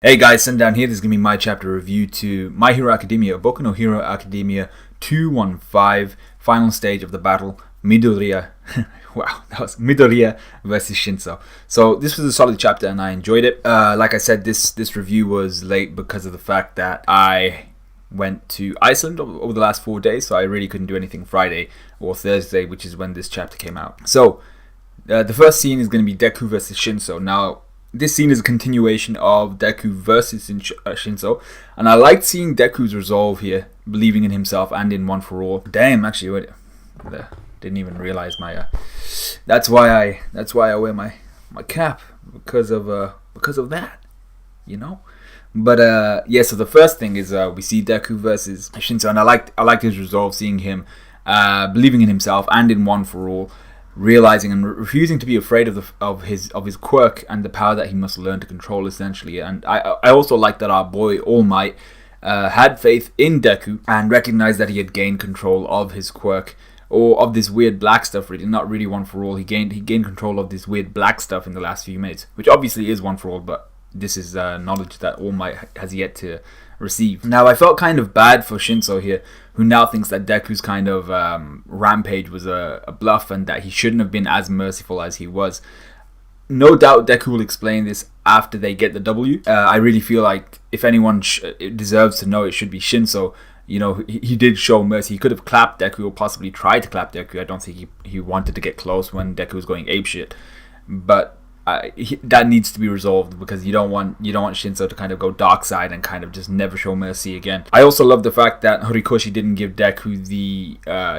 Hey guys, Sundown here. This is going to be my chapter review to My Hero Academia, Boku no Hero Academia 215, final stage of the battle, Midoriya. Wow, that was Midoriya versus Shinso. So this was a solid chapter and I enjoyed it. Like I said, this review was late because of the fact that I went to Iceland over the last 4 days, so I really couldn't do anything Friday or Thursday, which is when this chapter came out. So the first scene is going to be Deku versus Shinso. Now, this scene is a continuation of Deku versus Shinso, and I liked seeing Deku's resolve here, believing in himself and in One For All. Damn, actually, wait, didn't even realize my. That's why I wear my cap, because of that, you know. But yeah, so the first thing is we see Deku versus Shinso, and I liked his resolve, seeing him believing in himself and in One For All, realizing and refusing to be afraid of his quirk and the power that he must learn to control, essentially. And I also like that our boy All Might had faith in Deku and recognized that he had gained control of his quirk, or of this weird black stuff. Really, not really One For All. He gained control of this weird black stuff in the last few minutes, which obviously is One For All, but this is knowledge that All Might has yet to receive. Now, I felt kind of bad for Shinso here, who now thinks that Deku's kind of rampage was a bluff and that he shouldn't have been as merciful as he was. No doubt Deku will explain this after they get the W. I really feel like if anyone deserves to know, it should be Shinso. You know, he did show mercy. He could have clapped Deku or possibly tried to clap Deku. I don't think he wanted to get close when Deku was going apeshit. But that needs to be resolved, because you don't want Shinso to kind of go dark side and kind of just never show mercy again. I also love the fact that Horikoshi didn't give Deku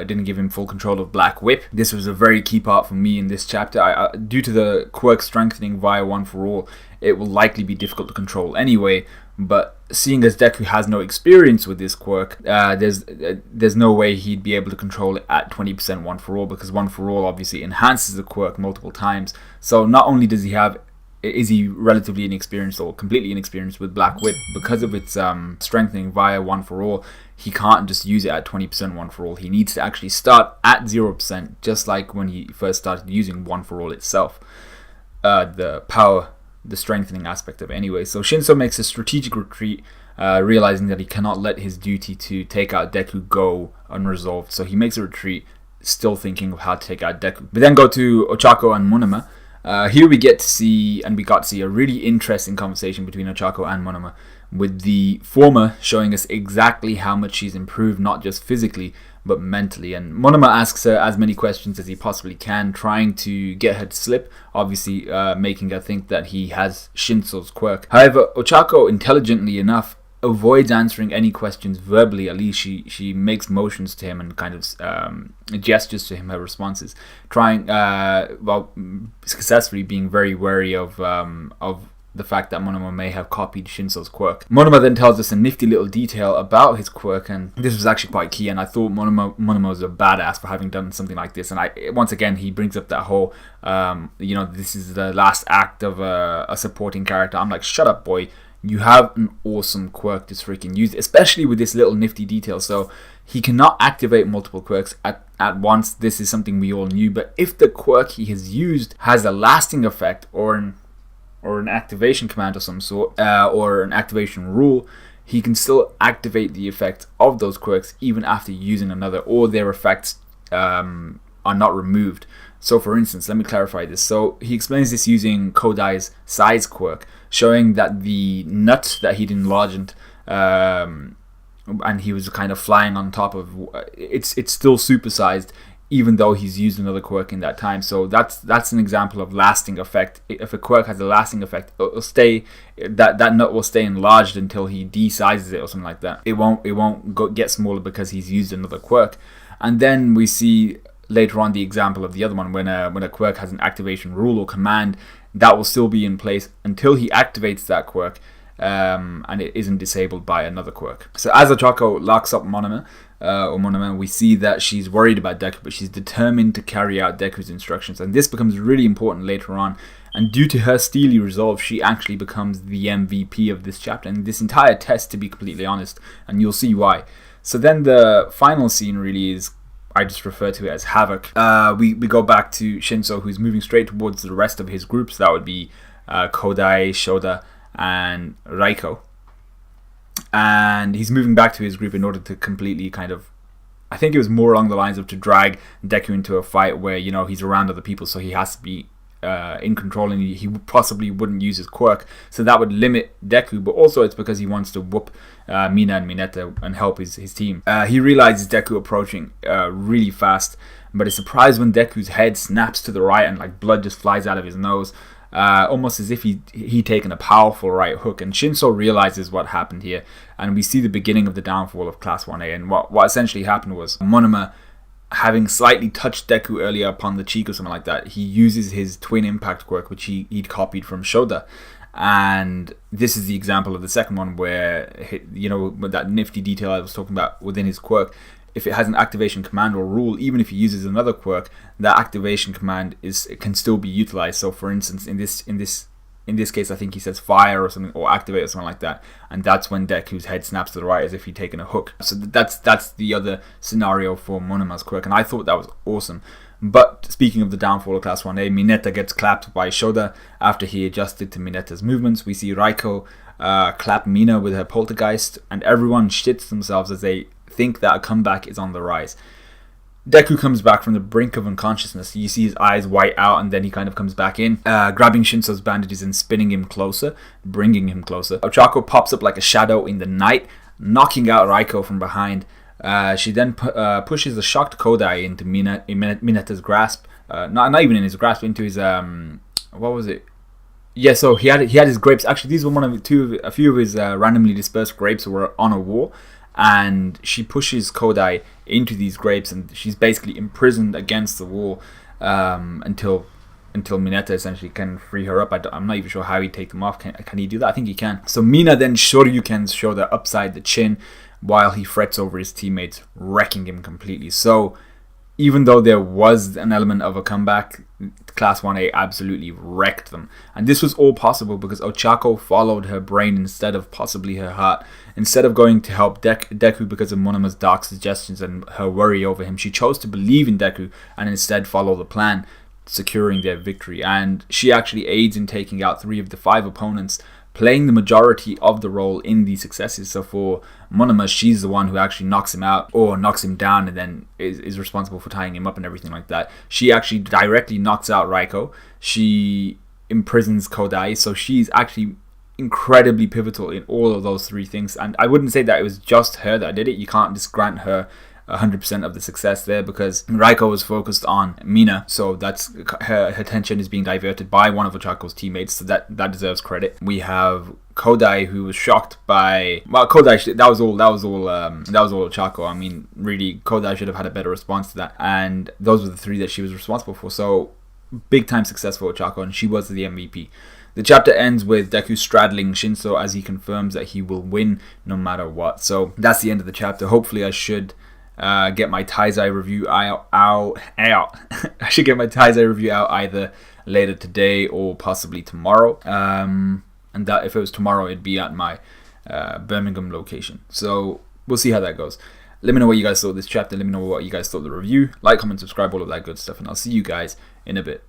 didn't give him full control of Black Whip. This was a very key part for me in this chapter. Due to the quirk strengthening via One For All, it will likely be difficult to control anyway. But seeing as Deku has no experience with this quirk, there's no way he'd be able to control it at 20% One For All, because One For All obviously enhances the quirk multiple times. So not only is he relatively inexperienced or completely inexperienced with Black Whip, because of its strengthening via One For All, he can't just use it at 20% One For All. He needs to actually start at 0%, just like when he first started using One For All itself. The strengthening aspect of it anyway. So Shinso makes a strategic retreat, realizing that he cannot let his duty to take out Deku go unresolved. So he makes a retreat, still thinking of how to take out Deku. We then go to Ochaco and Monoma. Here we got to see a really interesting conversation between Ochaco and Monoma, with the former showing us exactly how much she's improved, not just physically but mentally. And Monoma asks her as many questions as he possibly can, trying to get her to slip, obviously making her think that he has Shinso's quirk. However, Ochaco, intelligently enough, avoids answering any questions verbally. At least she makes motions to him and kind of gestures to him her responses, trying successfully being very wary of the fact that Monoma may have copied Shinso's quirk. Monoma then tells us a nifty little detail about his quirk, and this was actually quite key, and I thought Monoma was a badass for having done something like this. And once again, he brings up that whole this is the last act of a supporting character. I'm like, shut up, boy. You have an awesome quirk to freaking use, especially with this little nifty detail. So he cannot activate multiple quirks at once. This is something we all knew. But if the quirk he has used has a lasting effect, or an activation command of some sort, or an activation rule, he can still activate the effect of those quirks even after using another, or their effects are not removed. So for instance, let me clarify this. So he explains this using Kodai's size quirk, showing that the nut that he'd enlarged, and he was kind of flying on top of, it's still supersized, even though he's used another quirk in that time. So that's an example of lasting effect. If a quirk has a lasting effect, it'll stay, that nut will stay enlarged until he de-sizes it or something like that. It won't get smaller because he's used another quirk. And then we see later on the example of the other one, when a quirk has an activation rule or command, that will still be in place until he activates that quirk, and it isn't disabled by another quirk. So as Ochaco locks up Monoma, we see that she's worried about Deku, but she's determined to carry out Deku's instructions, and this becomes really important later on. And due to her steely resolve, she actually becomes the MVP of this chapter and this entire test, to be completely honest, and you'll see why. So then the final scene really is, I just refer to it as Havoc. We go back to Shinso, who's moving straight towards the rest of his groups. That would be Kodai, Shoda, and Raiko. And he's moving back to his group in order to completely kind of, I think it was more along the lines of to drag Deku into a fight where, you know, he's around other people, so he has to be in control, and he possibly wouldn't use his quirk, so that would limit Deku. But also it's because he wants to whoop Mina and Mineta and help his team. He realizes Deku approaching really fast, but is surprised when Deku's head snaps to the right and like blood just flies out of his nose, almost as if he taken a powerful right hook. And Shinso realizes what happened here, and we see the beginning of the downfall of Class 1A. And what essentially happened was Monoma, having slightly touched Deku earlier upon the cheek or something like that, he uses his twin impact quirk, which he'd copied from Shoda. And this is the example of the second one where, you know, with that nifty detail I was talking about within his quirk, if it has an activation command or rule, even if he uses another quirk, that activation command can still be utilized. So for instance, in this case, I think he says fire or something, or activate or something like that, and that's when Deku's head snaps to the right as if he'd taken a hook. So that's the other scenario for Monoma's quirk, and I thought that was awesome. But speaking of the downfall of Class 1A, Mineta gets clapped by Shoda after he adjusted to Mineta's movements. We see Raiko clap Mina with her poltergeist, and everyone shits themselves as they think that a comeback is on the rise. Deku comes back from the brink of unconsciousness. You see his eyes white out, and then he kind of comes back in, grabbing Shinso's bandages and spinning him closer, bringing him closer. Ochaco pops up like a shadow in the night, knocking out Raiko from behind. She then pushes the shocked Kodai into Mineta's grasp. Not even in his grasp, into his what was it? Yeah, so he had his grapes. Actually, these were a few of his randomly dispersed grapes were on a wall. And she pushes Kodai into these grapes, and she's basically imprisoned against the wall until Mineta essentially can free her up. I'm not even sure how he'd take them off. Can he do that? I think he can. So Mina then shoryukens Shoda upside the chin while he frets over his teammates, wrecking him completely. So even though there was an element of a comeback, Class 1A absolutely wrecked them. And this was all possible because Ochaco followed her brain instead of possibly her heart. Instead of going to help Deku because of Monoma's dark suggestions and her worry over him, she chose to believe in Deku and instead follow the plan, securing their victory. And she actually aids in taking out 3 of the 5 opponents, playing the majority of the role in these successes. So for Monoma, she's the one who actually knocks him out or knocks him down and then is responsible for tying him up and everything like that. She actually directly knocks out Raiko. She imprisons Kodai. So she's actually incredibly pivotal in all of those 3 things. And I wouldn't say that it was just her that did it. You can't just grant her 100% of the success there because Raiko was focused on Mina, so that's her attention is being diverted by one of Ochaco's teammates, so that deserves credit. We have Kodai, who was shocked by Kodai. That was all Ochaco. I mean, really, Kodai should have had a better response to that, and those were the 3 that she was responsible for. So big time success for Ochaco, and she was the MVP. The chapter ends with Deku straddling Shinso as he confirms that he will win no matter what. So that's the end of the chapter. Hopefully I should get my Taizai review out. I should get my Taizai review out either later today or possibly tomorrow. And that if it was tomorrow, it'd be at my Birmingham location. So we'll see how that goes. Let me know what you guys thought of this chapter. Let me know what you guys thought of the review. Like, comment, subscribe, all of that good stuff. And I'll see you guys in a bit.